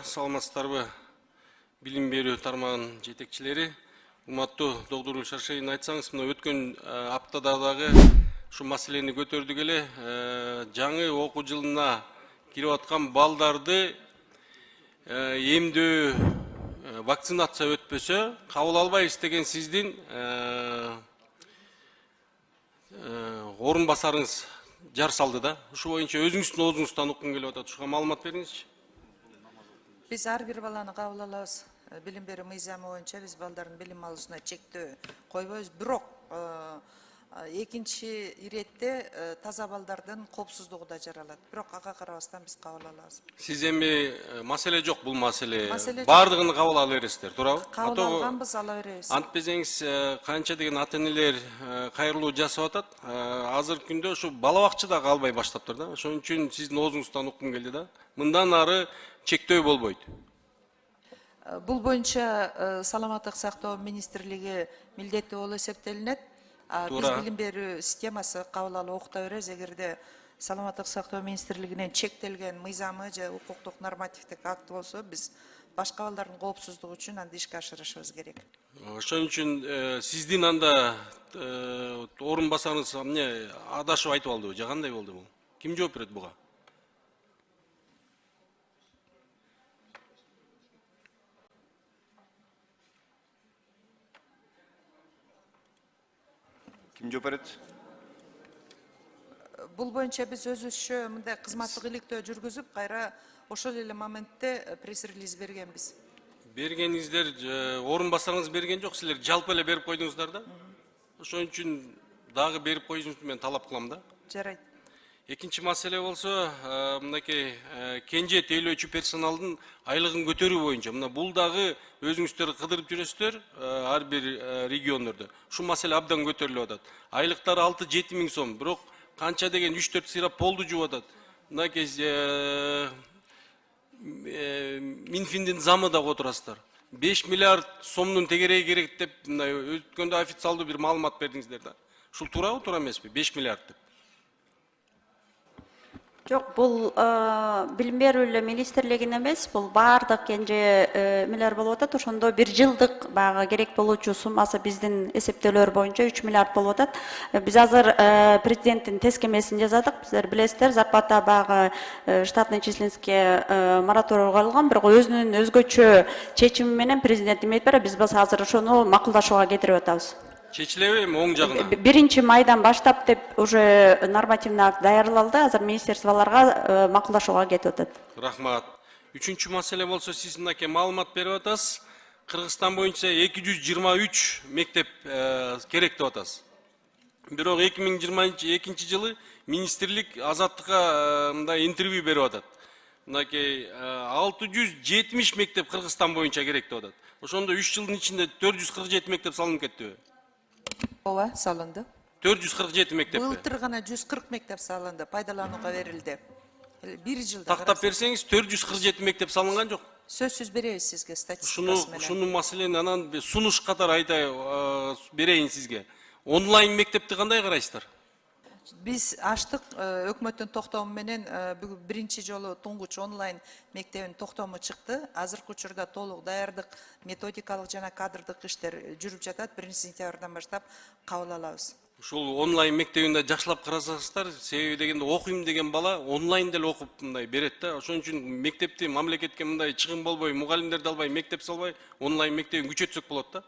Саламатсыздарбы, билим берүү тармагынын жетекчилери. Урматтуу доктор Шаршайын, айтсаңыз, мына өткөн аптада дагы ушу маселени көтөрдүк эле. Жаңы окуу жылына кирип аткан балдарды эмдөө вакцинация өтпөсө кабыл албайбыз деген сиздин орун басарыңыз жар салды да. Ушу боюнча өзүңүздүн оозуңуздан уккум келип атат. Ушуга маалымат бериңизчи. Biz ар бир баланы кабыл алабыз. Билим берүү мыйзамы боюнча биз балдардын билим алуусуна чектөө койбойбуз. Бирок экинчи иретте таза балдардын коопсуздугу да жаралат. Бирок ага карабастан биз кабыл алабыз. Сиз эми маселе жок, бул маселе бардыгын кабыл ала бересиздер, туурабы? Кабыл алганбыз, ала беребиз. Антпесеңиз канча деген ата энелер кайрылуу жасап атат. Азыркы күндө ушу бала бакча да калбай баштаптыр да. Ошон үчүн сиздин оозуңуздан уккум келди да. Мындан ары чектөө болбойт. Бул боюнча Саламаттык сактоо министрлиги милдеттүү болуп эсептелинет. Биз билим берүү системасы кабыл алып окута беребиз. Эгерде Саламаттык сактоо министрлигинен чектелген мыйзамы же укуктук нормативдик акт болсо, биз башка балдардын коопсуздугу үчүн анды ишке ашырышыбыз керек. Ошон үчүн сиздин анда орун басарыңыз эмне адашып айтып алдыбы же кандай болду бул? Ким жооп берет буга? Ким жооп берет? Бул боюнча биз өзүбүзчө мындай кызматтык иликтөө жүргүзүп, кайра ошол эле моментте пресс-релиз бергенбиз. Бергениңиздер, орун басарыңыз берген жок, силер жалпы эле берип койдуңуздар да. Ошон үчүн дагы берип коюңузду мен талап кылам да. Жарайт. Экинчи маселе болсо, мынакей кенже тейлөөчү персоналдын айлыгын көтөрүү боюнча, мына бул дагы өзүңүздөр кыдырып жүрөсүздөр ар бир региондордо. Ушул маселе абдан көтөрүлүп атат. Айлыктары 6-7 миң сом, бирок канча деген 3-4 сыйрап полду жууп атат. Мынакей Минфиндин замы да отурасыздар. 5 миллиард сомдун тегереги керек деп мындай өткөндө официалдуу бир маалымат бердиңиздер да. Ушул туурабы, туура эмеспи? 5 миллиард деп. Жоқ, бұл білім берүү министрлигин эмес, бұл бардык кенже миллиард болуп атат. Ошондо 1 жылдык багы керек болуучу суммасы биздин эсептөөлөр боюнча 3 миллиард болуп атат. Биз азыр президенттин тескемесин жазадык. Сиздер билесиздер, зарплата багы штатный численностьке мораторий коюлган, бирок өзүнүн өзгөчө чечими менен президент эмет берет. Биз азыр ошону макулдашууга кетирип атабыз. Чечилеби оң жагына? 1 майдан баштап деп уже нормативный акт даярдалды, азыр министерстволорго макулдашууга кетип атат. Рахмат. Үчүнчү маселе болсо, сиз мынакей маалымат берип атасыз. Кыргызстан боюнча 223 мектеп керек деп атасыз. Бирок 2022 жылы министрлик Азаттыкка мындай интервью берип атат. Мынакей 670 мектеп Кыргызстан боюнча керек деп атат. Ошондо 3 жылдын ичинде 447 мектеп салынып кеттиби? Ооба, салынды. 447 мектеп. Былтыр гана 140 мектеп салынды, пайдаланууга берилди. 1 жылда. Тактап берсеңиз 447 мектеп салынган жок. Сөзсүз беребиз сизге статистикасы менен. Ушуну маселени анан сунуш катары айтай берейин сизге. Онлайн мектепти кандай карайсыздар? Биз аштык, өкмөттүн токтому менен биринчи жолу туңгуч онлайн мектебин токтому чыкты. Азыркы учурда толук даярдык, методикалык жана кадрдык иштер жүрүп жатат. 1 сентябрдан баштап кабыл алабыз. Ушул онлайн мектебинде жакшылап карасаңыздар, себеби дегенде окуйм деген бала онлайн деле окуп мындай берет да. Ошон үчүн мектепти мамлекетке мындай чыгым болбой, мугалимдерди албай, мектеп салбай, онлайн мектебин күчөтсөк болот да.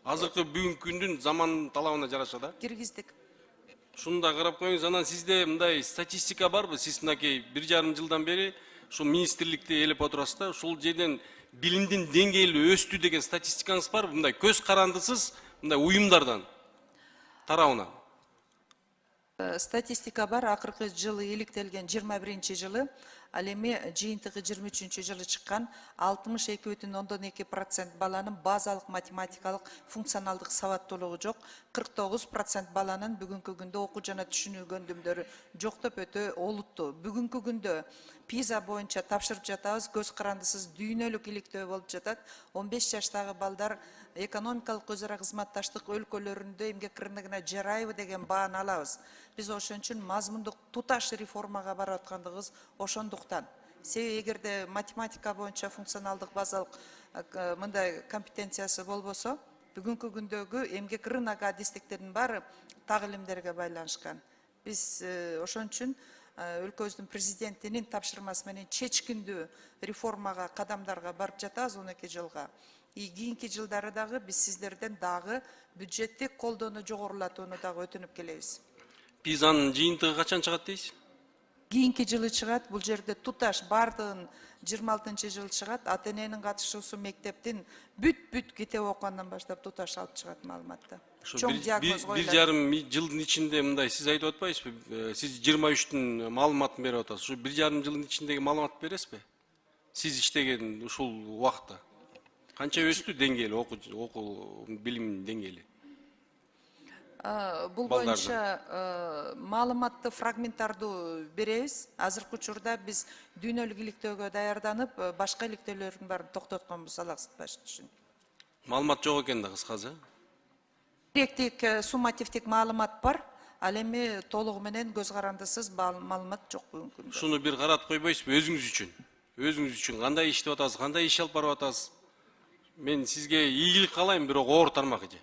Азыркы бүгүнкү күндүн заман талабына жараша да. Киргиздик. Шуну да карап коюңуз. Анан сизде мындай статистика барбы? Сиз мынакей 1,5 жылдан бери ушул министрликти ээлеп отурасыз да. Ушул жерден билимдин деңгээли өстү деген статистикаңыз барбы? Мындай көз карандысыз мындай уюмдардан тарабынан. Статистика бар. Акыркы жылы иликтелген 21 жылы, ал эми жыйынтыгы 23 жылы чыккан 62,2% баланын базалык математикалык функционалдык сабаттуулугу жок, 49% баланын бүгүнкү күндө окуу жана түшүнүү көндүмдөрү жок деп өтө олуттуу. Бүгүнкү күндө PISA боюнча тапшырып жатабыз, көз карандысыз дүйнөлүк иликтөө болуп жатат. 15 жаштагы балдар экономикалык өзара кызматташтык өлкөлөрүндө эмгек рыногуна жарайбы деген бааны алабыз. Биз ошон үчүн мазмундук туташ реформага барып аткандыгыбыз ошондуктан. Себеби эгерде математика боюнча функционалдык базалык мындай компетенциясы болбосо, бүгүнкү күндөгү эмгек рынок адистиктеринин баары так илимдерге байланышкан. Биз ошон үчүн өлкөбүздүн президентинин тапшырмасы менен чечкиндүү реформага, кадамдарга барып жатабыз 12 жылга. Кийинки жылдары дагы биз сиздерден дагы бюджеттик колдоону жогорулатууну дагы өтүнүп келебиз. Пизанын жыйынтыгы качан чыгат дейсиз? Кийинки жылы чыгат. Бул жерде туташ бардыгын 26-жылы чыгат. АТНнин катышуусу мектептин бүт китеп окугандан баштап туташ алып чыгат маалыматты. Чоң диагноз коюлат. 1,5 жылдын ичинде мындай сиз айтып атпайсызбы? Сиз 23-түн маалыматын берип атасыз. Ушу 1,5 жылдын ичиндеги маалымат бересизби? Сиз иштеген ушул убакытта канча өстү деңгээли, окуу билиминин деңгээли? Бул боюнча маалыматты фрагменттарды беребиз. Азыркы учурда биз дүйнөлүк иликтөөгө даярданып, башка иликтөөлөрдүн баарын токтотконбуз алаксытпаш үчүн. Маалымат жок экен да кыскасы. Директик, суммативдик маалымат бар, ал эми толугу менен көз карандысыз маалымат жок бүгүнкү күндө. Шуну бир карап койбойсузбу өзүңүз үчүн? Өзүңүз үчүн кандай иштеп атасыз, кандай иш алып барып атасыз? Мен сизге ийгилик каалайм, бирок оор тармак эже.